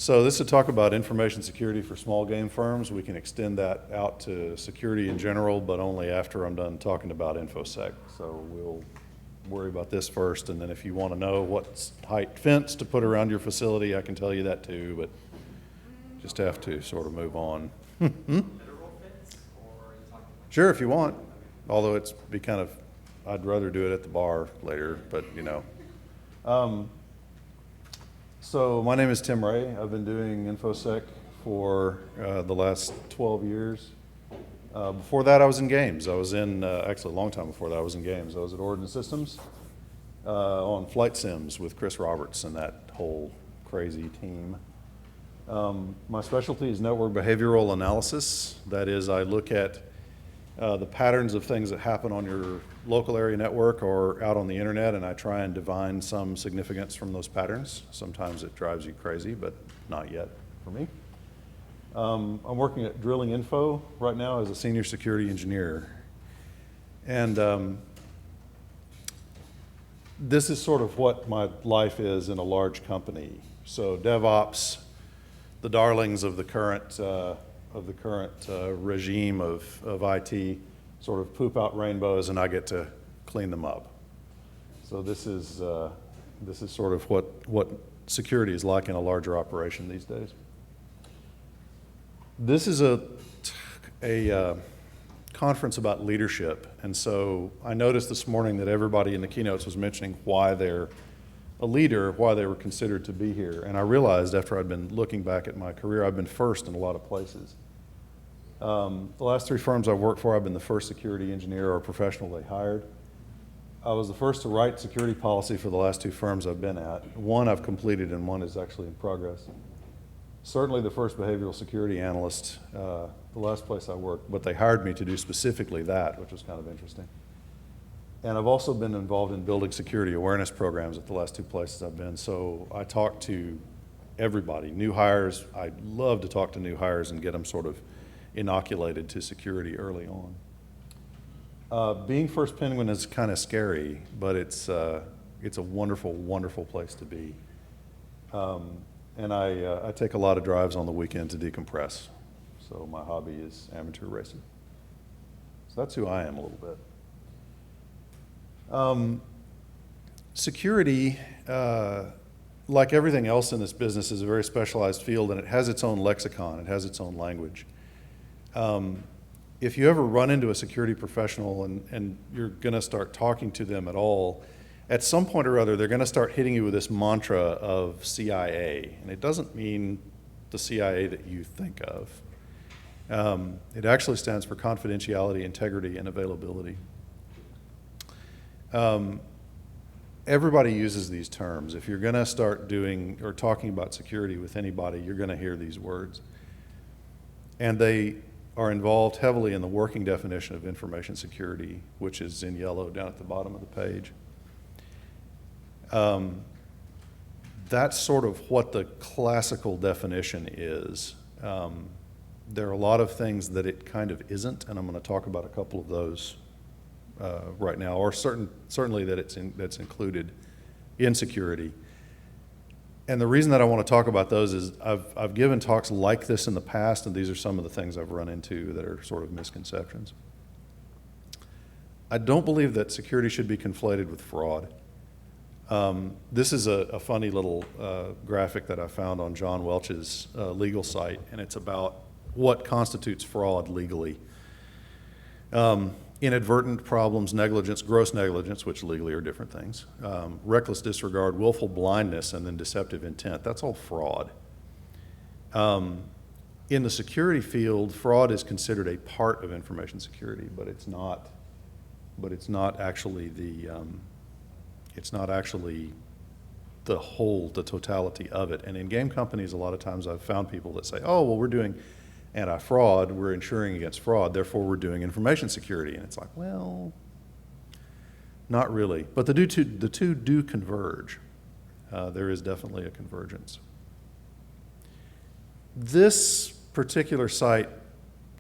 So this is a talk about information security for small game firms. We can extend that out to security in general, but only after I'm done talking about InfoSec. So we'll worry about this first, and then if you want to know what height fence to put around your facility, I can tell you that too, but just have to sort of move on. Sure, if you want, although it's be kind of, I'd rather do it at the bar later, but you know. So my name is Tim Ray. I've been doing InfoSec for the last 12 years. Before that, I was in games. I was in, actually a long time before that, I was in games. I was at Ordnance Systems on flight sims with Chris Roberts and that whole crazy team. My specialty is network behavioral analysis. That is, I look at the patterns of things that happen on your local area network or out on the internet, and I try and divine some significance from those patterns. Sometimes it drives you crazy, but not yet for me. I'm working at Drilling Info right now as a senior security engineer. And this is sort of what my life is in a large company. So DevOps, the darlings of the current regime of IT, sort of poop out rainbows, and I get to clean them up. So this is sort of what security is like in a larger operation these days. This is a conference about leadership, and so I noticed this morning that everybody in the keynotes was mentioning why they're a leader, why they were considered to be here. And I realized after I'd been looking back at my career, I've been first in a lot of places. The last 3 firms I've worked for, I've been the first security engineer or professional they hired. I was the first to write security policy for the last 2 firms I've been at. One I've completed and one is actually in progress. Certainly the first behavioral security analyst, the last place I worked, but they hired me to do specifically that, which was kind of interesting. And I've also been involved in building security awareness programs at the last 2 places I've been. So I talk to everybody, new hires. I love to talk to new hires and get them sort of inoculated to security early on. Being first penguin is kind of scary, but it's a wonderful, wonderful place to be. And I take a lot of drives on the weekend to decompress. So my hobby is amateur racing. So that's who I am a little bit. Security, like everything else in this business, is a very specialized field, and it has its own lexicon, it has its own language. If you ever run into a security professional and you're going to start talking to them at all, at some point or other, they're going to start hitting you with this mantra of CIA. And it doesn't mean the CIA that you think of. It actually stands for confidentiality, integrity, and availability. Everybody uses these terms. If you're going to start doing or talking about security with anybody, you're going to hear these words. And they are involved heavily in the working definition of information security, which is in yellow down at the bottom of the page. That's sort of what the classical definition is. There are a lot of things that it kind of isn't, and I'm going to talk about a couple of those right now, or certainly that that's included in security. And the reason that I want to talk about those is I've given talks like this in the past, and these are some of the things I've run into that are sort of misconceptions. I don't believe that security should be conflated with fraud. This is a funny little graphic that I found on John Welch's legal site, and it's about what constitutes fraud legally. Inadvertent problems, negligence, gross negligence, which legally are different things, reckless disregard, willful blindness, and then deceptive intent. That's all fraud. In the security field, fraud is considered a part of information security, but it's not actually the totality of it. And in game companies, a lot of times I've found people that say, oh, well, we're doing anti-fraud, we're insuring against fraud, therefore we're doing information security. And it's like, well, not really. But the two do converge. There is definitely a convergence. This particular site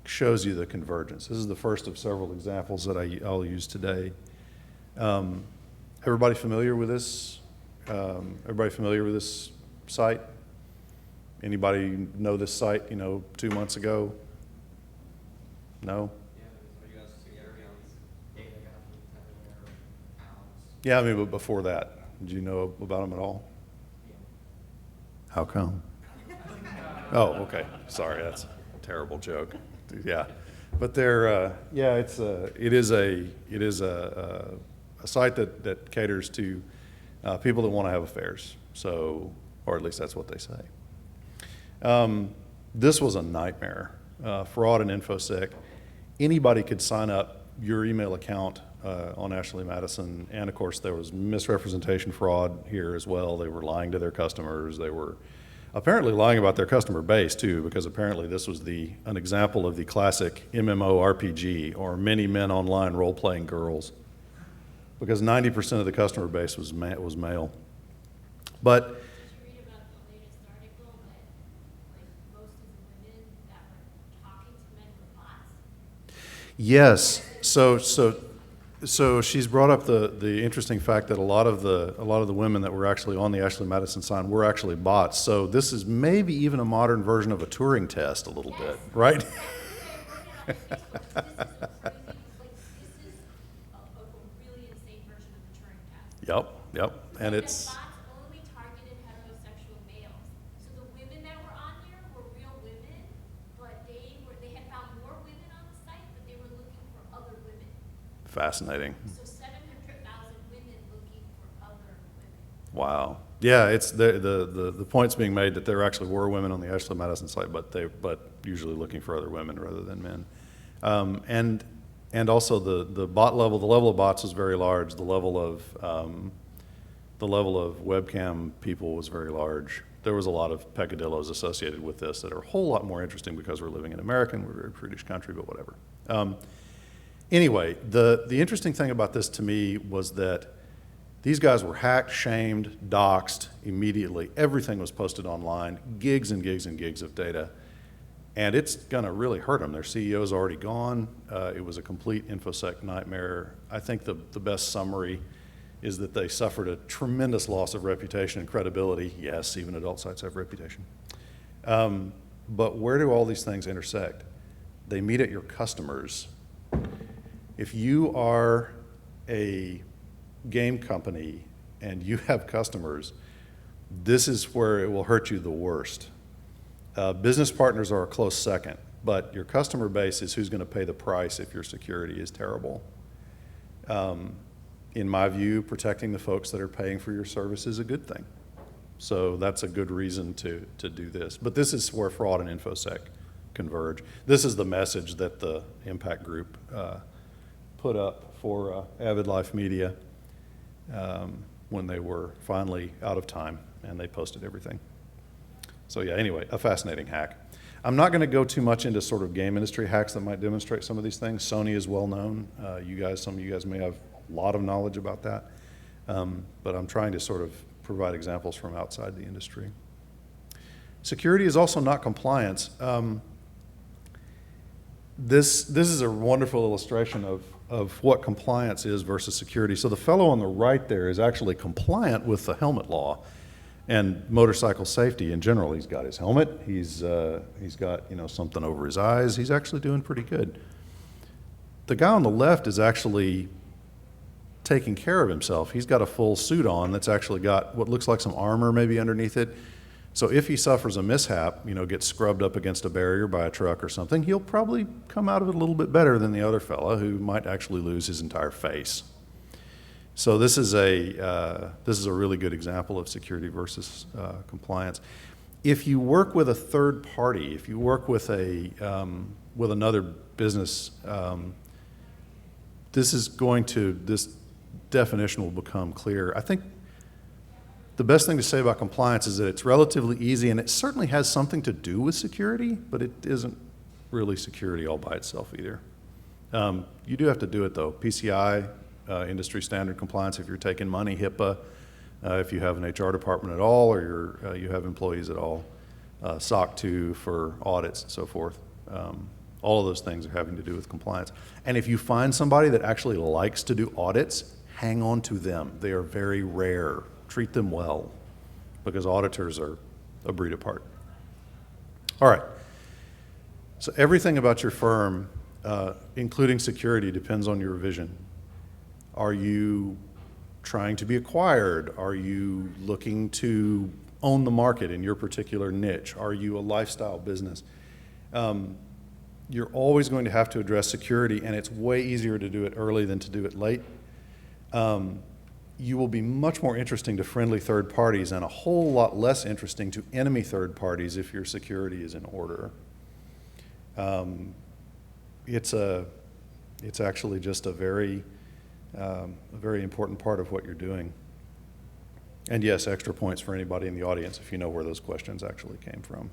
shows you the convergence. This is the first of several examples that I'll use today. Everybody familiar with this? Everybody familiar with this site? Anybody know this site, 2 months ago? No? Yeah, I mean, but before that, did you know about them at all? How come? Oh, okay. Sorry, that's a terrible joke. Yeah, but they're it is a site that caters to people that want to have affairs. So, or at least that's what they say. This was a nightmare. Fraud and InfoSec. Anybody could sign up your email account on Ashley Madison, and of course there was misrepresentation fraud here as well. They were lying to their customers. They were apparently lying about their customer base too, because apparently this was an example of the classic MMORPG, or many men online role-playing girls, because 90% of the customer base was male. But Did you read about the latest article that most of the women that were talking to men were bots? yes, so she's brought up the interesting fact that a lot of the women that were actually on the Ashley Madison sign were actually bots. So this is maybe even a modern version of a Turing test, a little bit, right? This is a really insane version of the Turing test. Yep, and it's. Bots only targeted heterosexual males. So the women that were on here were real women, but they had found more women on the site, but they were looking for other women. Fascinating. So 700,000 women looking for other women. Wow. Yeah, it's the point's being made that there actually were women on the Ashley Madison site, but usually looking for other women rather than men. And also the bot level, the level of bots was very large. The level of webcam people was very large. There was a lot of peccadillos associated with this that are a whole lot more interesting because we're living in America and we're a very prudish country, but whatever. Anyway, the interesting thing about this to me was that these guys were hacked, shamed, doxxed immediately. Everything was posted online, gigs and gigs and gigs of data. And it's going to really hurt them. Their CEO is already gone. It was a complete InfoSec nightmare. I think the best summary is that they suffered a tremendous loss of reputation and credibility. Yes, even adult sites have reputation. But where do all these things intersect? They meet at your customers. If you are a game company and you have customers, this is where it will hurt you the worst. Business partners are a close second, but your customer base is who's going to pay the price if your security is terrible. In my view, protecting the folks that are paying for your service is a good thing. So that's a good reason to do this. But this is where fraud and InfoSec converge. This is the message that the Impact Group put up for Avid Life Media when they were finally out of time, and they posted everything. So yeah, anyway, a fascinating hack. I'm not going to go too much into sort of game industry hacks that might demonstrate some of these things. Sony is well known. Some of you guys may have a lot of knowledge about that. But I'm trying to sort of provide examples from outside the industry. Security is also not compliance. This is a wonderful illustration of what compliance is versus security. So the fellow on the right there is actually compliant with the helmet law and motorcycle safety in general. He's got his helmet, he's got something over his eyes, he's actually doing pretty good. The guy on the left is actually taking care of himself. He's got a full suit on that's actually got what looks like some armor maybe underneath it. So if he suffers a mishap, gets scrubbed up against a barrier by a truck or something, he'll probably come out of it a little bit better than the other fella who might actually lose his entire face. So this is a really good example of security versus compliance. If you work with a third party, if you work with another business, this definition will become clear. I think the best thing to say about compliance is that it's relatively easy, and it certainly has something to do with security, but it isn't really security all by itself either. You do have to do it though. PCI, industry standard compliance if you're taking money, HIPAA, if you have an HR department at all, or you have employees at all, SOC 2 for audits and so forth. All of those things are having to do with compliance. And if you find somebody that actually likes to do audits, hang on to them. They are very rare. Treat them well, because auditors are a breed apart. All right. So everything about your firm, including security, depends on your vision. Are you trying to be acquired? Are you looking to own the market in your particular niche? Are you a lifestyle business? You're always going to have to address security, and it's way easier to do it early than to do it late. You will be much more interesting to friendly third parties and a whole lot less interesting to enemy third parties if your security is in order. It's actually just a very important part of what you're doing. And yes, extra points for anybody in the audience if you know where those questions actually came from.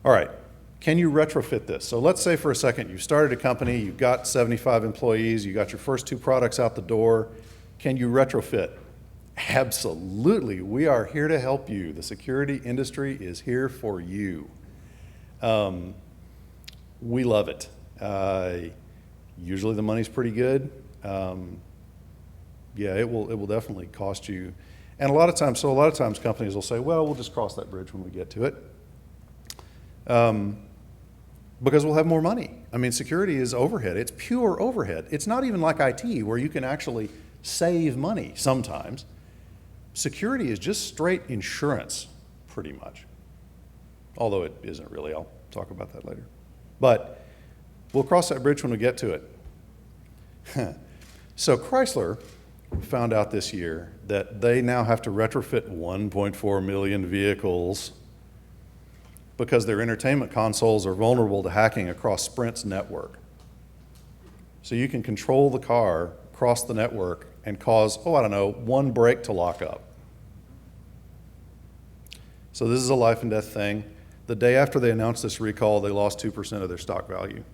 All right, can you retrofit this? So let's say for a second you started a company, you've got 75 employees, you got your first 2 products out the door. Can you retrofit? Absolutely, we are here to help you. The security industry is here for you. We love it. Usually the money's pretty good. Yeah, it will definitely cost you. And a lot of times companies will say, well, we'll just cross that bridge when we get to it. Because we'll have more money. I mean, security is overhead. It's pure overhead. It's not even like IT where you can actually save money sometimes. Security is just straight insurance, pretty much. Although it isn't really. I'll talk about that later. But we'll cross that bridge when we get to it. So Chrysler found out this year that they now have to retrofit 1.4 million vehicles because their entertainment consoles are vulnerable to hacking across Sprint's network. So you can control the car across the network and cause, one brake to lock up. So this is a life and death thing. The day after they announced this recall, they lost 2% of their stock value.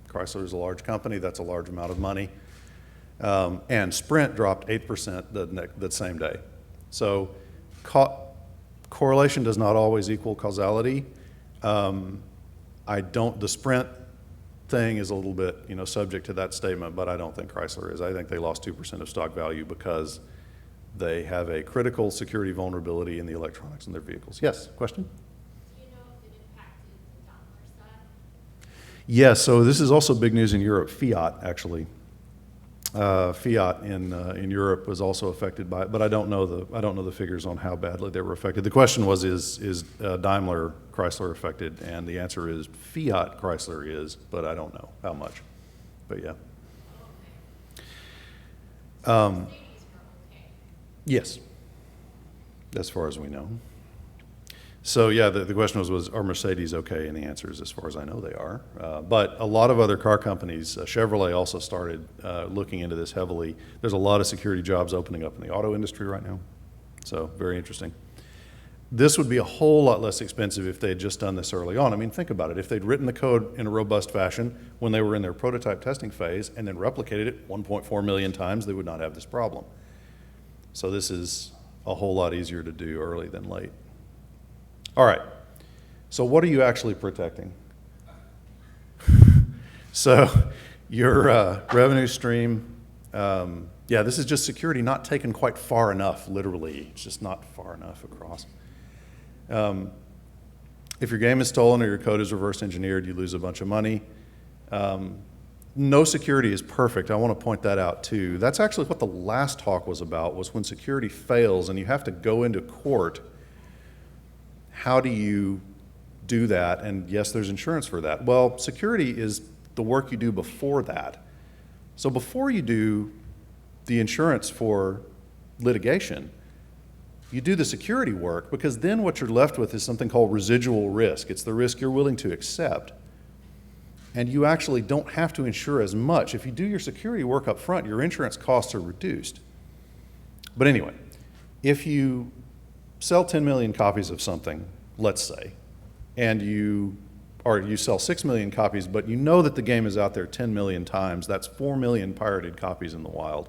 Chrysler is a large company. That's a large amount of money. And Sprint dropped 8% the same day. So correlation does not always equal causality. The Sprint thing is a little bit, subject to that statement, but I don't think Chrysler is. I think they lost 2% of stock value because they have a critical security vulnerability in the electronics in their vehicles. Yes, question? Do you know if it impacted the Daimler side? Yes, so this is also big news in Europe. Fiat, actually. Fiat in Europe was also affected by it, but I don't know the figures on how badly they were affected. The question was, is Daimler Chrysler affected? And the answer is Fiat Chrysler is, but I don't know how much. But yeah. Okay. Yes, as far as we know. So yeah, the question was are Mercedes okay? And the answer is, as far as I know, they are. But a lot of other car companies, Chevrolet also started looking into this heavily. There's a lot of security jobs opening up in the auto industry right now. So very interesting. This would be a whole lot less expensive if they had just done this early on. I mean, think about it. If they'd written the code in a robust fashion when they were in their prototype testing phase and then replicated it 1.4 million times, they would not have this problem. So this is a whole lot easier to do early than late. All right, so what are you actually protecting? So your revenue stream, this is just security not taken quite far enough, literally. It's just not far enough across. If your game is stolen or your code is reverse engineered, you lose a bunch of money. No security is perfect. I want to point that out too. That's actually what the last talk was about, was when security fails and you have to go into court. How do you do that? And yes, there's insurance for that. Well, security is the work you do before that. So before you do the insurance for litigation, you do the security work, because then what you're left with is something called residual risk. It's the risk you're willing to accept. And you actually don't have to insure as much. If you do your security work up front, your insurance costs are reduced. But anyway, if you sell 10 million copies of something, let's say, and you sell 6 million copies, but you know that the game is out there 10 million times, that's 4 million pirated copies in the wild.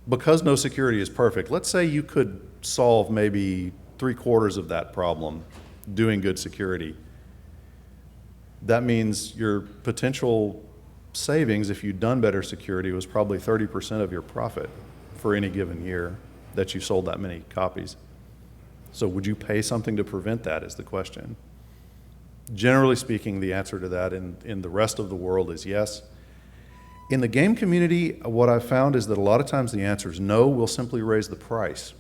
Because no security is perfect, let's say you could solve maybe 3/4 of that problem doing good security. That means your potential savings, if you'd done better security, was probably 30% of your profit for any given year that you sold that many copies. So would you pay something to prevent that is the question. Generally speaking, the answer to that in the rest of the world is yes. In the game community, what I've found is that a lot of times the answer is no, we'll simply raise the price.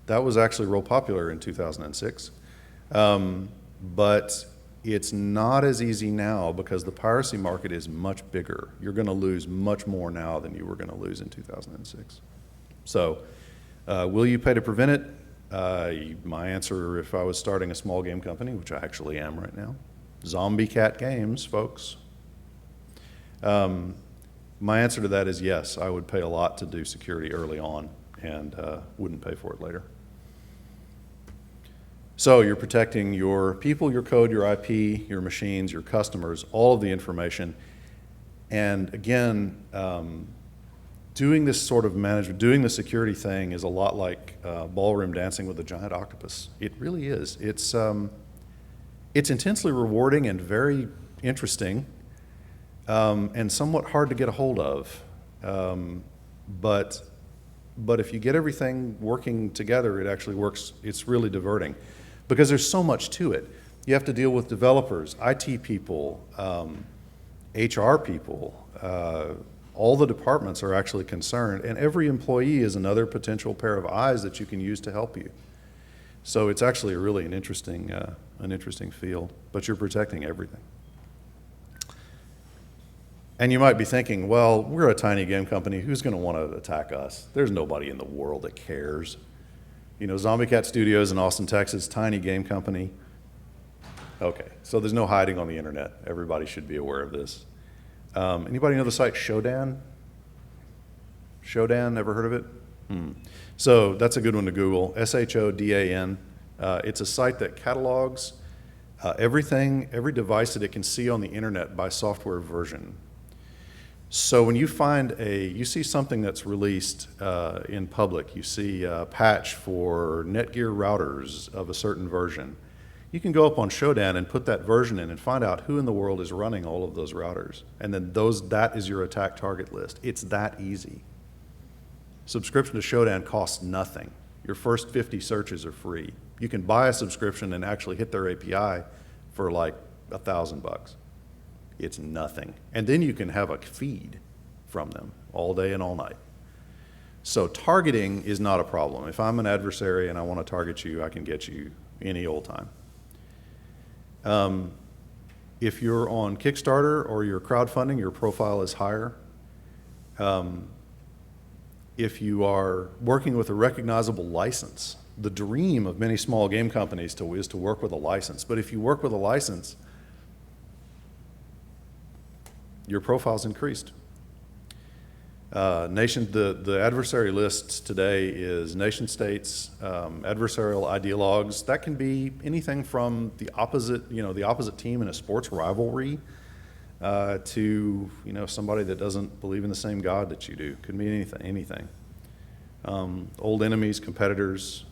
That was actually real popular in 2006. But it's not as easy now because the piracy market is much bigger. You're going to lose much more now than you were going to lose in 2006. So will you pay to prevent it? My answer, if I was starting a small game company, which I actually am right now, Zombie Cat Games, folks. My answer to that is yes, I would pay a lot to do security early on and wouldn't pay for it later. So you're protecting your people, your code, your IP, your machines, your customers, all of the information. And again, doing this sort of management, doing the security thing is a lot like ballroom dancing with a giant octopus. It really is. It's intensely rewarding and very interesting, and somewhat hard to get a hold of. But if you get everything working together, it actually works. It's really diverting because there's so much to it. You have to deal with developers, IT people, HR people. All the departments are actually concerned, and every employee is another potential pair of eyes that you can use to help you. So it's actually really an interesting field, but you're protecting everything. And you might be thinking, well, we're a tiny game company. Who's going to want to attack us? There's nobody in the world that cares. You know, Zombie Cat Studios in Austin, Texas, tiny game company. Okay, so there's no hiding on the internet. Everybody should be aware of this. Anybody know the site Shodan? Shodan, ever heard of it? So that's a good one to Google, SHODAN. It's a site that catalogs everything, every device that it can see on the internet by software version. So when you you see something that's released in public, you see a patch for Netgear routers of a certain version, you can go up on Shodan and put that version in and find out who in the world is running all of those routers. And then that is your attack target list. It's that easy. Subscription to Shodan costs nothing. Your first 50 searches are free. You can buy a subscription and actually hit their API for like $1,000. It's nothing. And then you can have a feed from them all day and all night. So targeting is not a problem. If I'm an adversary and I want to target you, I can get you any old time. If you're on Kickstarter or you're crowdfunding, your profile is higher. If you are working with a recognizable license, the dream of many small game companies is to work with a license. But if you work with a license, your profile's increased. The adversary lists today is nation states, adversarial ideologues. That can be anything from the opposite team in a sports rivalry to somebody that doesn't believe in the same God that you do. Could mean anything. Old enemies, competitors,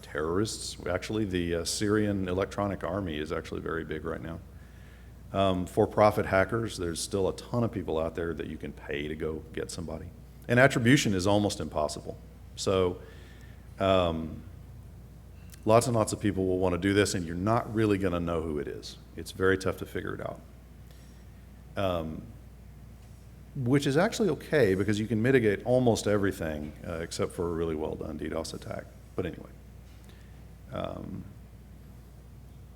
terrorists. Actually, the Syrian electronic army is actually very big right now. For-profit hackers, there's still a ton of people out there that you can pay to go get somebody. And attribution is almost impossible. So lots and lots of people will want to do this, and you're not really going to know who it is. It's very tough to figure it out. Which is actually okay because you can mitigate almost everything except for a really well-done DDoS attack. But anyway.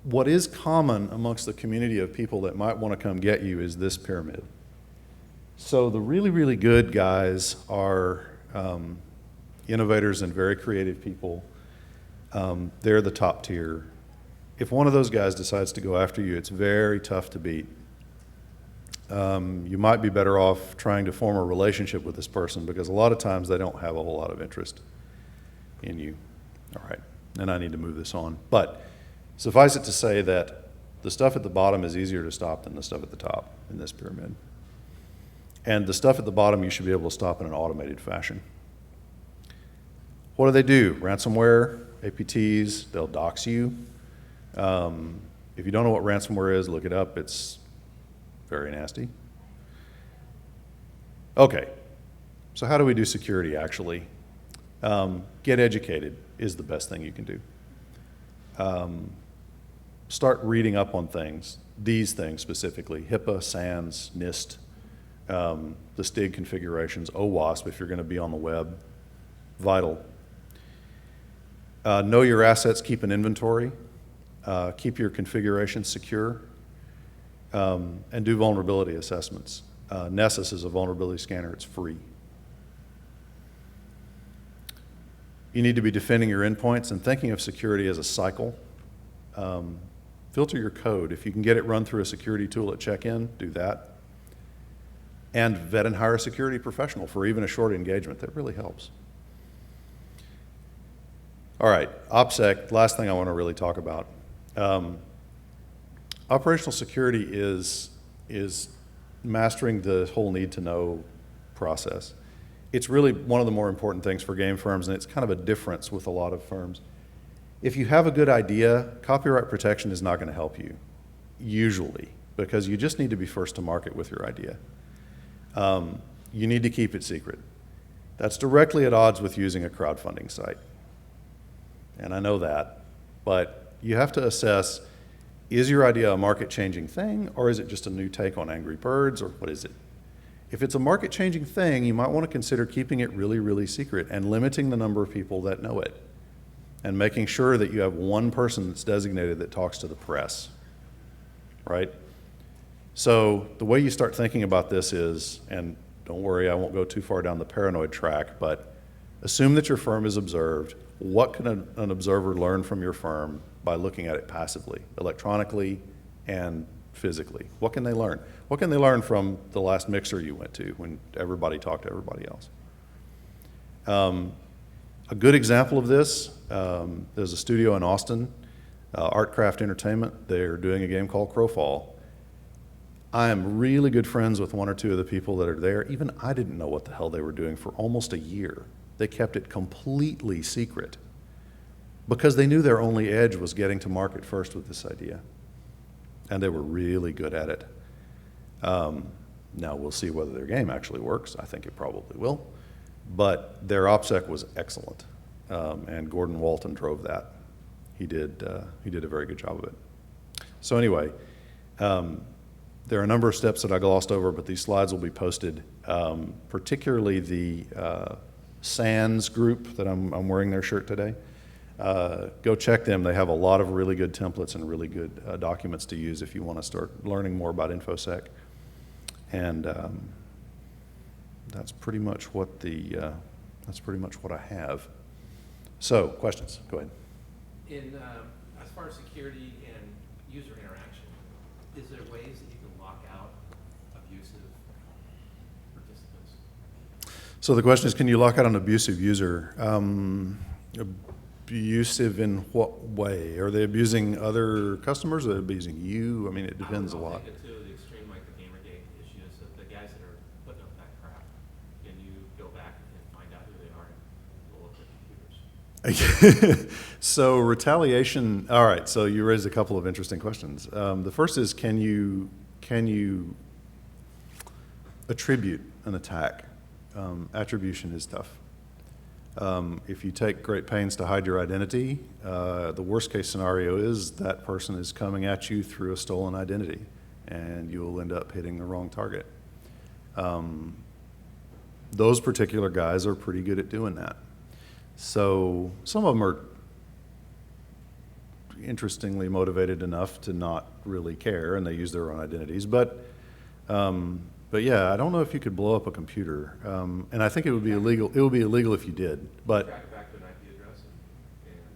What is common amongst the community of people that might want to come get you is this pyramid. So the really, really good guys are innovators and very creative people. They're the top tier. If one of those guys decides to go after you, it's very tough to beat. You might be better off trying to form a relationship with this person because a lot of times they don't have a whole lot of interest in you. All right, and I need to move this on. But suffice it to say that the stuff at the bottom is easier to stop than the stuff at the top in this pyramid. And the stuff at the bottom you should be able to stop in an automated fashion. What do? Ransomware, APTs, they'll dox you. If you don't know what ransomware is, look it up. It's very nasty. Okay, so how do we do security actually? Get educated is the best thing you can do. Start reading up on things, these things specifically, HIPAA, SANS, NIST, the STIG configurations, OWASP if you're going to be on the web, vital. Know your assets, keep an inventory, keep your configuration secure, and do vulnerability assessments. Nessus is a vulnerability scanner, it's free. You need to be defending your endpoints and thinking of security as a cycle. Filter your code. If you can get it run through a security tool at check-in, do that. And vet and hire a security professional for even a short engagement. That really helps. All right, OPSEC, last thing I want to really talk about. Operational security is mastering the whole need-to-know process. It's really one of the more important things for game firms, and it's kind of a difference with a lot of firms. If you have a good idea, copyright protection is not going to help you, usually, because you just need to be first to market with your idea. You need to keep it secret. That's directly at odds with using a crowdfunding site. And I know that, but you have to assess, is your idea a market-changing thing, or is it just a new take on Angry Birds, or what is it? If it's a market-changing thing, you might want to consider keeping it really, really secret and limiting the number of people that know it, and making sure that you have one person that's designated that talks to the press, right? So the way you start thinking about this is, and don't worry, I won't go too far down the paranoid track, but assume that your firm is observed. What can an observer learn from your firm by looking at it passively, electronically and physically? What can they learn? What can they learn from the last mixer you went to when everybody talked to everybody else? A good example of this, there's a studio in Austin, Artcraft Entertainment. They're doing a game called Crowfall. I am really good friends with one or two of the people that are there. Even I didn't know what the hell they were doing for almost a year. They kept it completely secret because they knew their only edge was getting to market first with this idea. And they were really good at it. Now we'll see whether their game actually works. I think it probably will. But their OPSEC was excellent. And Gordon Walton drove that. He did a very good job of it. So anyway, there are a number of steps that I glossed over, but these slides will be posted, particularly the SANS group that I'm wearing their shirt today. Go check them. They have a lot of really good templates and really good documents to use if you want to start learning more about InfoSec. And that's pretty much what I have. So, questions? Go ahead. As far as security and user interaction, is there ways that you can lock out abusive participants? So the question is, can you lock out an abusive user? Abusive in what way? Are they abusing other customers? Are they abusing you? I mean, it depends a lot. I'll take it to the extreme, like the Gamergate issues of the guys that are putting up that crap. Can you go back and find out who they are and blow up their computers? So retaliation. All right. So you raised a couple of interesting questions. The first is, can you attribute an attack? Attribution is tough. If you take great pains to hide your identity, the worst case scenario is that person is coming at you through a stolen identity, and you will end up hitting the wrong target. Those particular guys are pretty good at doing that. So some of them are interestingly motivated enough to not really care, and they use their own identities. But yeah, I don't know if you could blow up a computer, and I think it would be illegal. It would be illegal if you did. But Track it back to an IP address.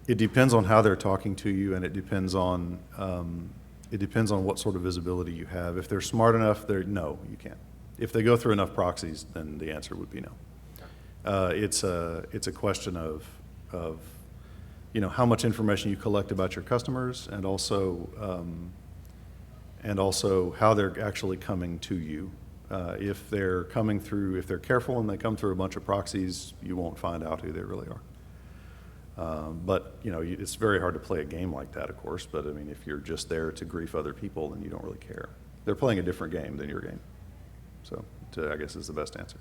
it depends on how they're talking to you, and it depends on what sort of visibility you have. If they're smart enough, no, you can't. If they go through enough proxies, then the answer would be no. It's a question of how much information you collect about your customers, and also how they're actually coming to you. If they're careful and they come through a bunch of proxies, you won't find out who they really are. But it's very hard to play a game like that, of course. But I mean, if you're just there to grief other people, then you don't really care. They're playing a different game than your game. So I guess is the best answer.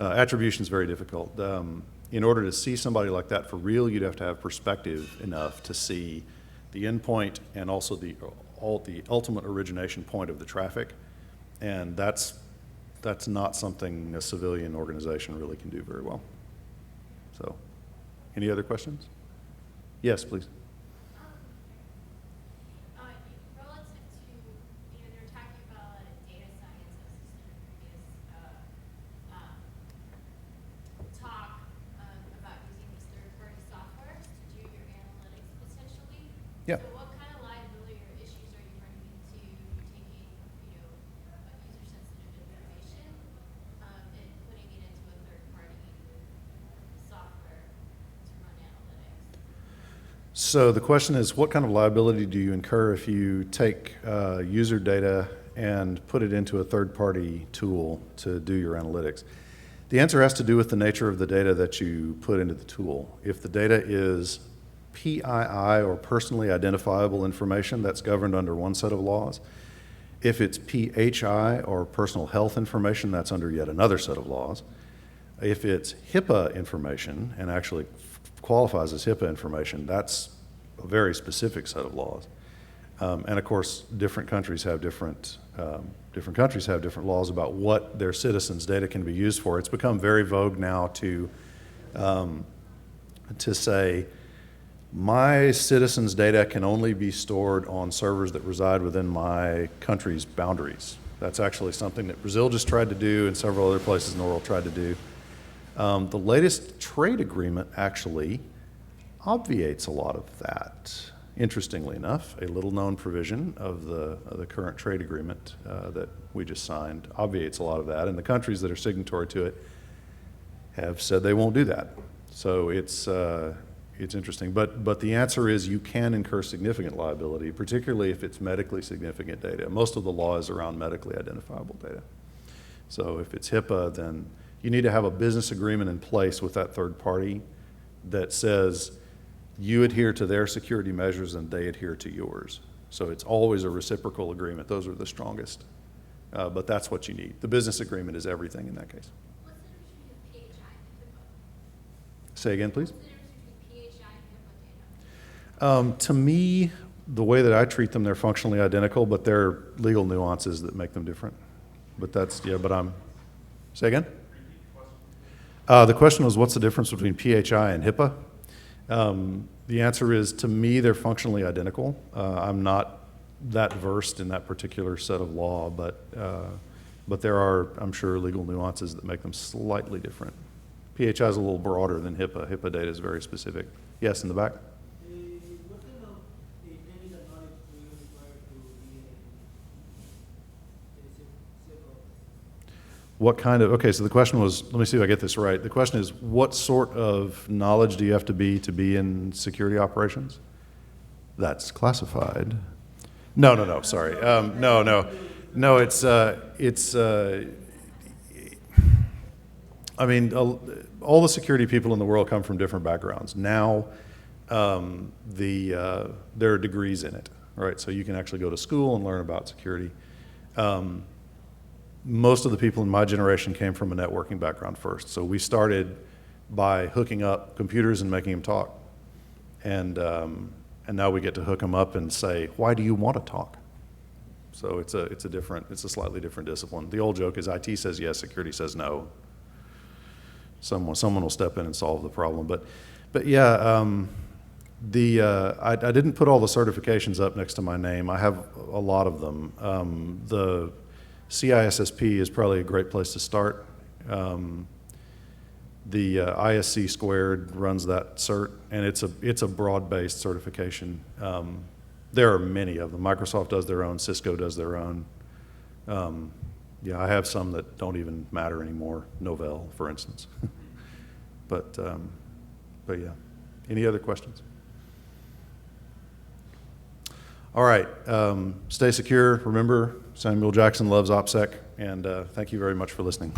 Attribution is very difficult. In order to see somebody like that for real, you'd have to have perspective enough to see the endpoint and also the ultimate origination point of the traffic. And that's not something a civilian organization really can do very well. So, any other questions? Yes, please. Relative to, they're talking about data science as just in a previous talk about using these third-party softwares to do your analytics potentially. Yeah. So what kind of liability or issues are you running into taking, user-sensitive information and putting it into a third-party software to run analytics? So the question is, what kind of liability do you incur if you take user data and put it into a third-party tool to do your analytics? The answer has to do with the nature of the data that you put into the tool. If the data is PII, or personally identifiable information, that's governed under one set of laws. If it's PHI, or personal health information, that's under yet another set of laws. If it's HIPAA information, and actually qualifies as HIPAA information, that's a very specific set of laws. And of course, different countries have different laws about what their citizens' data can be used for. It's become very vogue now to say, my citizens' data can only be stored on servers that reside within my country's boundaries. That's actually something that Brazil just tried to do and several other places in the world tried to do. The latest trade agreement actually obviates a lot of that. Interestingly enough, a little-known provision of the current trade agreement that we just signed obviates a lot of that, and the countries that are signatory to it have said they won't do that. So it's interesting, but the answer is you can incur significant liability, particularly if it's medically significant data. Most of the law is around medically identifiable data. So if it's HIPAA, then you need to have a business agreement in place with that third party that says you adhere to their security measures and they adhere to yours. So it's always a reciprocal agreement. Those are the strongest. But that's what you need. The business agreement is everything in that case. What's the difference between PHI and HIPAA? Say again, please. What's the difference between PHI and HIPAA data? To me, the way that I treat them, they're functionally identical, but there are legal nuances that make them different. But say again? The question was, what's the difference between PHI and HIPAA? The answer is, to me, they're functionally identical. I'm not that versed in that particular set of law, but there are, I'm sure, legal nuances that make them slightly different. PHI is a little broader than HIPAA. HIPAA data is very specific. Yes, in the back? What kind of technical knowledge do you require to be a civil? What kind of, okay, so the question was, let me see if I get this right. The question is, what sort of knowledge do you have to be in security operations? That's classified. No, sorry. No, I mean, all the security people in the world come from different backgrounds. Now, there are degrees in it, right? So you can actually go to school and learn about security. Most of the people in my generation came from a networking background first. So we started by hooking up computers and making them talk. And now we get to hook them up and say, why do you want to talk? So it's a slightly different discipline. The old joke is IT says yes, security says no. Someone will step in and solve the problem. But yeah, I didn't put all the certifications up next to my name. I have a lot of them. The CISSP is probably a great place to start. The ISC squared runs that cert, and it's a broad-based certification. There are many of them. Microsoft does their own, Cisco does their own. Yeah, I have some that don't even matter anymore. Novell, for instance. But yeah. Any other questions? All right. Stay secure. Remember, Samuel Jackson loves OPSEC, and thank you very much for listening.